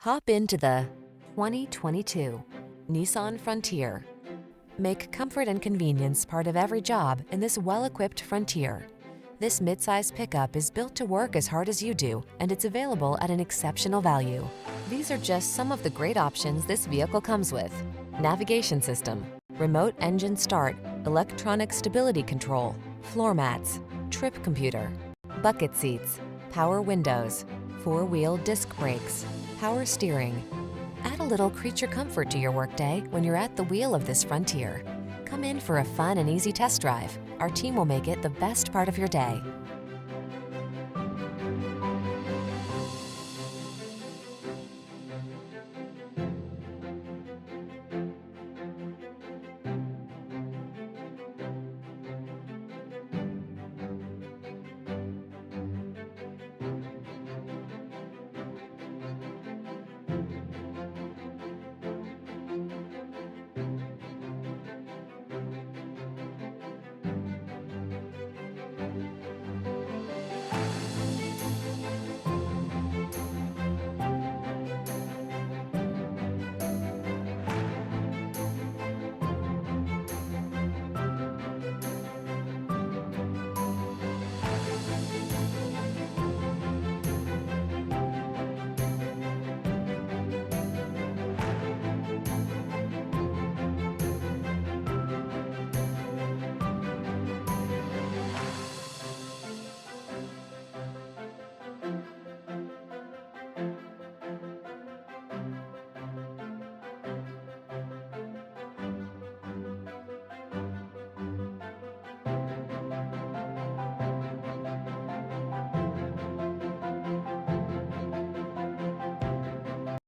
Hop into the 2022 Nissan Frontier. Make comfort and convenience part of every job in this well-equipped Frontier. This midsize pickup is built to work as hard as you do, and it's available at an exceptional value. These are just some of the great options this vehicle comes with: navigation system, remote engine start, electronic stability control, floor mats, trip computer, bucket seats, power windows, four-wheel disc brakes, power steering. Add a little creature comfort to your workday when you're at the wheel of this Frontier. Come in for a fun and easy test drive. Our team will make it the best part of your day.